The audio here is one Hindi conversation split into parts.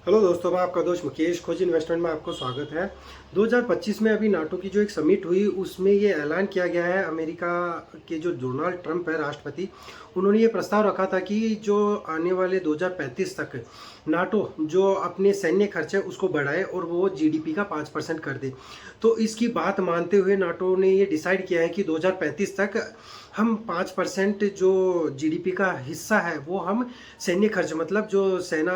हेलो दोस्तों, मैं आपका दोस्त मुकेश खोज इन्वेस्टमेंट में आपको स्वागत है। 2025 में अभी नाटो की जो एक समिट हुई उसमें ये ऐलान किया गया है। अमेरिका के जो डोनाल्ड ट्रंप है राष्ट्रपति, उन्होंने ये प्रस्ताव रखा था कि जो आने वाले 2035 तक नाटो जो अपने सैन्य खर्च है उसको बढ़ाए और वो जीडीपी का 5% कर दे। तो इसकी बात मानते हुए नाटो ने ये डिसाइड किया है कि 2035 तक हम 5% जो जीडीपी का हिस्सा है वो हम सैन्य खर्च, मतलब जो सेना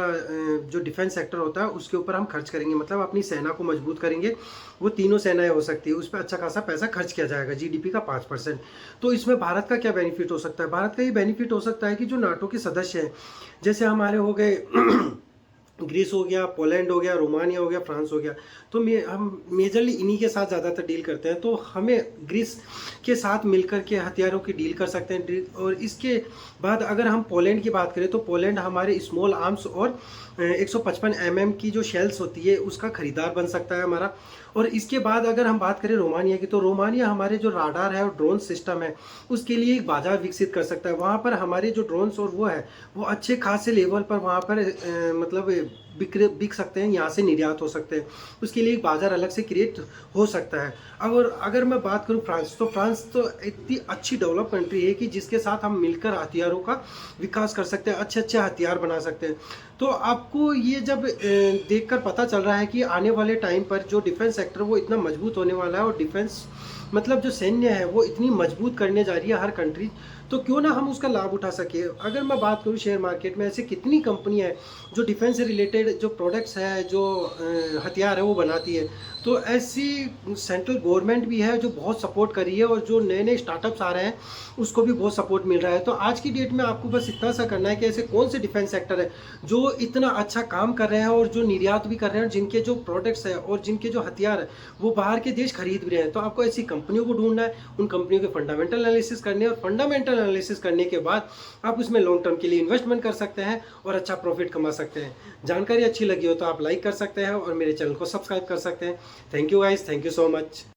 जो डिफेंस सेक्टर होता है उसके ऊपर हम खर्च करेंगे। मतलब अपनी सेना को मजबूत करेंगे। वो तीनों सेनाएं हो सकती है, उस पर अच्छा खासा पैसा खर्च किया जाएगा, जीडीपी का 5%। तो इसमें भारत का क्या बेनिफिट हो सकता है? भारत का ये बेनिफिट हो सकता है कि जो नाटो के सदस्य हैं, जैसे हमारे हो गए ग्रीस हो गया, पोलैंड हो गया, रोमानिया हो गया, फ्रांस हो गया, तो हम मेजरली इन्हीं के साथ ज़्यादातर डील करते हैं। तो हमें ग्रीस के साथ मिलकर के हथियारों की डील कर सकते हैं। और इसके बाद अगर हम पोलैंड की बात करें तो पोलैंड हमारे स्मॉल आर्म्स और 155 mm की जो शेल्स होती है उसका खरीदार बन सकता है हमारा। और इसके बाद अगर हम बात करें रोमानिया की, तो रोमानिया हमारे जो राडार है और ड्रोन सिस्टम है उसके लिए एक बाजार विकसित कर सकता है। वहाँ पर हमारे जो ड्रोन्स और वो है वो अच्छे खासे लेवल पर वहाँ पर मतलब बिक सकते हैं, यहाँ से निर्यात हो सकते हैं। उसके लिए एक बाजार अलग से क्रिएट हो सकता है। अगर मैं बात करूँ फ्रांस, तो फ्रांस तो इतनी अच्छी डेवलप कंट्री है कि जिसके साथ हम मिलकर हथियारों का विकास कर सकते हैं, अच्छे अच्छे हथियार बना सकते हैं। तो आपको ये जब देखकर पता चल रहा है कि आने वाले टाइम पर जो डिफेंस सेक्टर वो इतना मजबूत होने वाला है और डिफेंस मतलब जो सैन्य है वो इतनी मजबूत करने जा रही है हर कंट्री, तो क्यों ना हम उसका लाभ उठा सके। अगर मैं बात करूँ शेयर मार्केट में ऐसे कितनी कंपनियां हैं जो डिफेंस से रिलेटेड जो प्रोडक्ट्स है, जो हथियार है वो बनाती है। तो ऐसी सेंट्रल गवर्नमेंट भी है जो बहुत सपोर्ट कर रही है और जो नए नए स्टार्टअप्स आ रहे हैं उसको भी बहुत सपोर्ट मिल रहा है। तो आज की डेट में आपको बस इतना सा करना है कि ऐसे कौन से डिफेंस सेक्टर है जो इतना अच्छा काम कर रहे हैं और जो निर्यात भी कर रहे हैं, जिनके जो प्रोडक्ट्स है और जिनके जो हथियार है वो बाहर के देश खरीद भी रहे हैं। तो आपको ऐसी कंपनियों को ढूंढना है, उन कंपनियों के फंडामेंटल एनालिसिस करने हैं, और फंडामेंटल एनालिसिस करने के बाद आप उसमें लॉन्ग टर्म के लिए इन्वेस्टमेंट कर सकते हैं और अच्छा प्रॉफिट कमा सकते हैं। जानकारी अच्छी लगी हो तो आप लाइक कर सकते हैं और मेरे चैनल को सब्सक्राइब कर सकते हैं। Thank you guys, thank you so much.